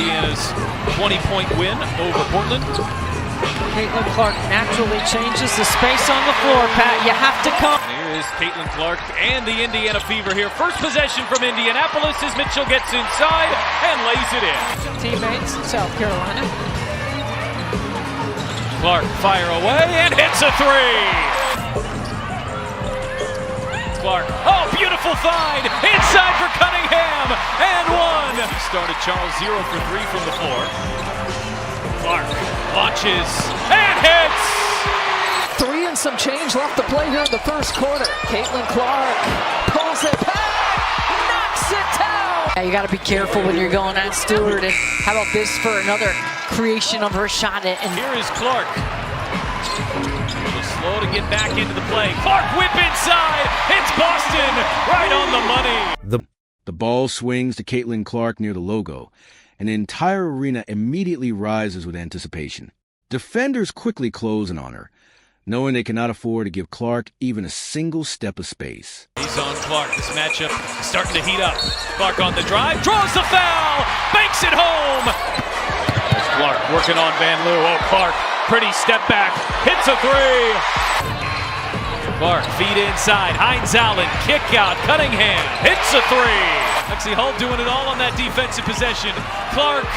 Indiana's 20-point win over Portland. Caitlin Clark naturally changes the space on the floor, Pat. You have to come. And here is Caitlin Clark and the Indiana Fever here. First possession from Indianapolis as Mitchell gets inside and lays it in. Teammates, South Carolina. Clark fire away and hits a three. Clark, oh, beautiful find, inside for Cunningham, and one. He started Charles 0 for 3 from the floor. Clark launches and hits. 3 and some change left to play here in the first quarter. Caitlin Clark pulls it back, knocks it down. Yeah, you got to be careful when you're going at Stewart. And how about this for another creation of her shot? And here is Clark. Slow to get back into the play. Clark whip inside. It's Boston right on the money. The ball swings to Caitlin Clark near the logo, and the entire arena immediately rises with anticipation. Defenders quickly close in on her, knowing they cannot afford to give Clark even a single step of space. He's on Clark. This matchup starting to heat up. Clark on the drive, draws the foul, banks it home. There's Clark working on Van Loo. Oh, Clark, pretty step back, hits a three. Clark, feed inside, Hines Allen, kick out, Cunningham, hits a three. Lexi Hull doing it all on that defensive possession. Clark,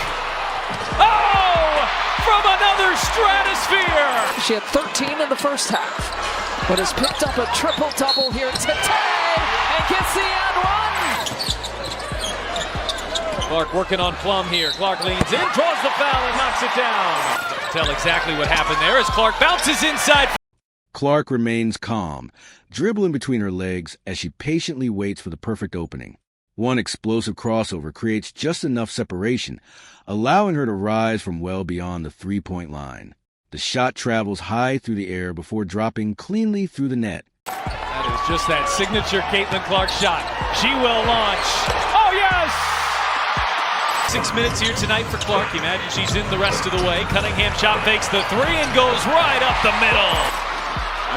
oh, from another stratosphere. She had 13 in the first half, but has picked up a triple-double here today and gets the and one. Clark working on Plum here. Clark leans in, draws the foul, and knocks it down. Tell exactly what happened there as Clark bounces inside. Clark remains calm, dribbling between her legs as she patiently waits for the perfect opening. One explosive crossover creates just enough separation, allowing her to rise from well beyond the three-point line. The shot travels high through the air before dropping cleanly through the net. That is just that signature Caitlin Clark shot. She will launch. Oh, yes! 6 minutes here tonight for Clark. Imagine she's in the rest of the way. Cunningham shot fakes the three and goes right up the middle.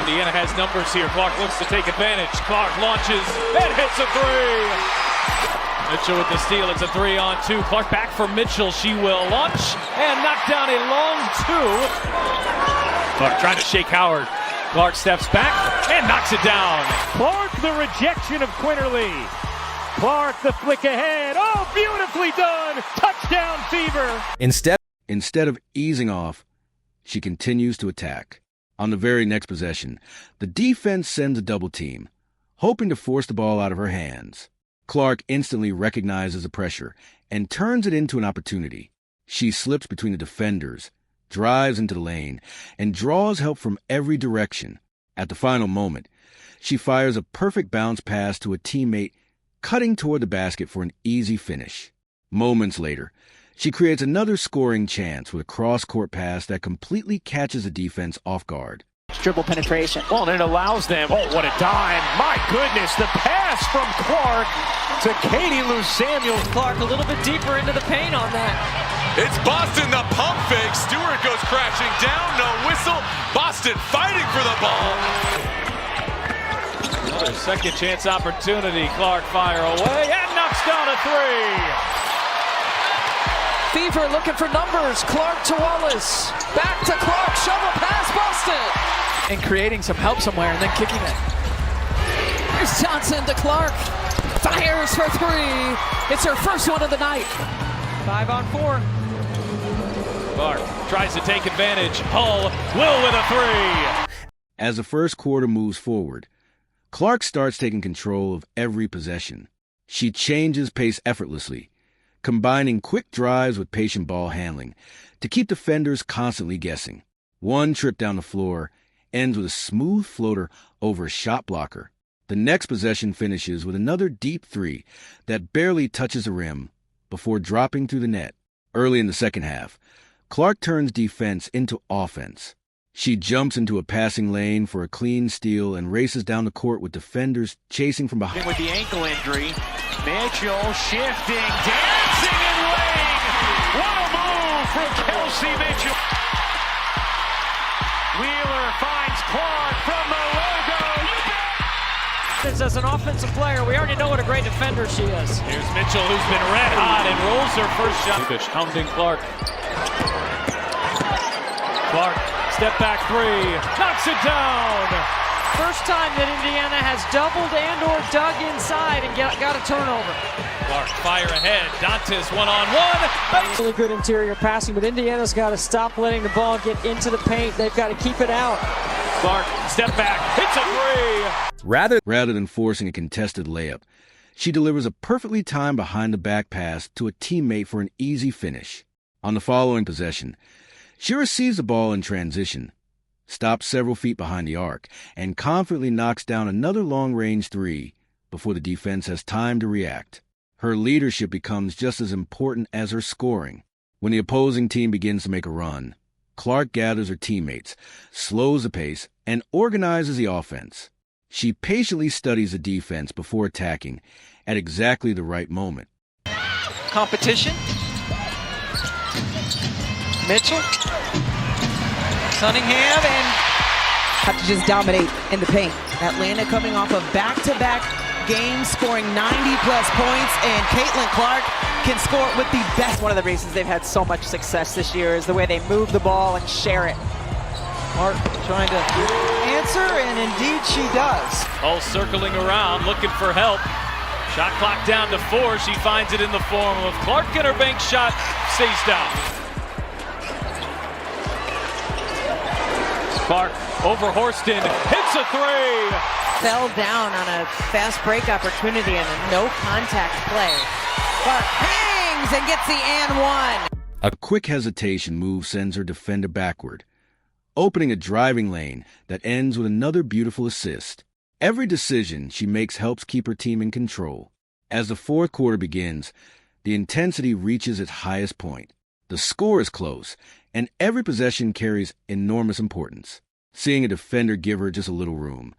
Indiana has numbers here. Clark looks to take advantage. Clark launches and hits a three. Mitchell with the steal. It's a 3-on-2. Clark back for Mitchell. She will launch and knock down a long two. Clark trying to shake Howard. Clark steps back and knocks it down. Clark, the rejection of Quinterly. Clark, the flick ahead. Oh, beautifully done. Touchdown, Fever. Instead of easing off, she continues to attack. On the very next possession, the defense sends a double team, hoping to force the ball out of her hands. Clark instantly recognizes the pressure and turns it into an opportunity. She slips between the defenders, drives into the lane, and draws help from every direction. At the final moment, she fires a perfect bounce pass to a teammate, cutting toward the basket for an easy finish. Moments later, she creates another scoring chance with a cross-court pass that completely catches the defense off guard. Dribble penetration. Well, and it allows them. Oh, what a dime. My goodness, the pass from Clark to Katie Lou Samuels. Clark a little bit deeper into the paint on that. It's Boston, the pump fake. Stewart goes crashing down. No whistle. Boston fighting for the ball. Another second chance opportunity. Clark fire away and knocks down a three. Fever looking for numbers. Clark to Wallace. Back to Clark. Shovel pass Boston. And creating some help somewhere and then kicking it. Here's Johnson to Clark. Fires for three. It's her first one of the night. 5-on-4. Clark tries to take advantage. Hull will with a three. As the first quarter moves forward, Clark starts taking control of every possession. She changes pace effortlessly, combining quick drives with patient ball handling to keep defenders constantly guessing. One trip down the floor ends with a smooth floater over a shot blocker. The next possession finishes with another deep three that barely touches the rim before dropping through the net. Early in the second half, Clark turns defense into offense. She jumps into a passing lane for a clean steal and races down the court with defenders chasing from behind. With the ankle injury, Mitchell shifting, dancing and laying. What a move from Kelsey Mitchell. Wheeler finds Clark from the logo. confidence as an offensive player. We already know what a great defender she is. Here's Mitchell, who's been red hot and rolls her first shot. Kubic hounding Clark. Clark, step back three, knocks it down. First time that Indiana has doubled and or dug inside and got a turnover. Clark, fire ahead. Dantas one-on-one. Really good interior passing, but Indiana's got to stop letting the ball get into the paint. They've got to keep it out. Clark, step back, hits a three. Rather than forcing a contested layup, she delivers a perfectly timed behind-the-back pass to a teammate for an easy finish. On the following possession, she receives the ball in transition, stops several feet behind the arc, and confidently knocks down another long-range three before the defense has time to react. Her leadership becomes just as important as her scoring. When the opposing team begins to make a run, Clark gathers her teammates, slows the pace, and organizes the offense. She patiently studies the defense before attacking at exactly the right moment. Competition. Mitchell. Cunningham and have to just dominate in the paint. Atlanta coming off of back-to-back games, scoring 90-plus points, and Caitlin Clark can score with the best. One of the reasons they've had so much success this year is the way they move the ball and share it. Clark trying to answer, and indeed she does. All circling around, looking for help. Shot clock down to 4. She finds it in the form of Clark, and her bank shot stays down. Clark over Horston, hits a three. Fell down on a fast break opportunity and a no-contact play. Clark hangs and gets the and one. A quick hesitation move sends her defender backward, opening a driving lane that ends with another beautiful assist. Every decision she makes helps keep her team in control. As the fourth quarter begins, the intensity reaches its highest point. The score is close, and every possession carries enormous importance. Seeing a defender give her just a little room,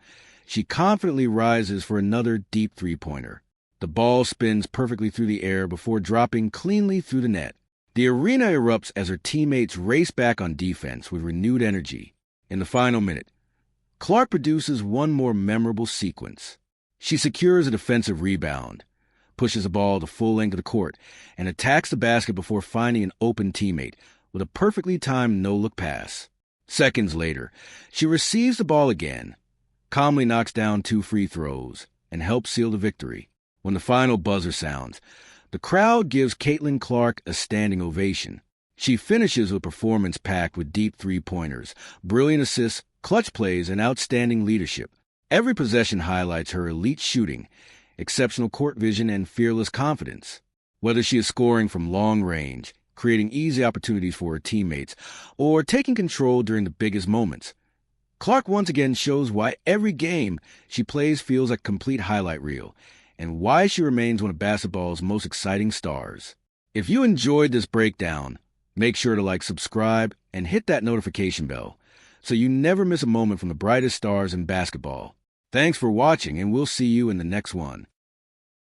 she confidently rises for another deep three-pointer. The ball spins perfectly through the air before dropping cleanly through the net. The arena erupts as her teammates race back on defense with renewed energy. In the final minute, Clark produces one more memorable sequence. She secures a defensive rebound, pushes the ball the full length of the court, and attacks the basket before finding an open teammate with a perfectly timed no-look pass. Seconds later, she receives the ball again, calmly knocks down 2 free throws, and helps seal the victory. When the final buzzer sounds, the crowd gives Caitlin Clark a standing ovation. She finishes with a performance packed with deep three-pointers, brilliant assists, clutch plays, and outstanding leadership. Every possession highlights her elite shooting, exceptional court vision, and fearless confidence. Whether she is scoring from long range, creating easy opportunities for her teammates, or taking control during the biggest moments, Clark once again shows why every game she plays feels like a complete highlight reel, and why she remains one of basketball's most exciting stars. If you enjoyed this breakdown, make sure to subscribe, and hit that notification bell so you never miss a moment from the brightest stars in basketball. Thanks for watching, and we'll see you in the next one.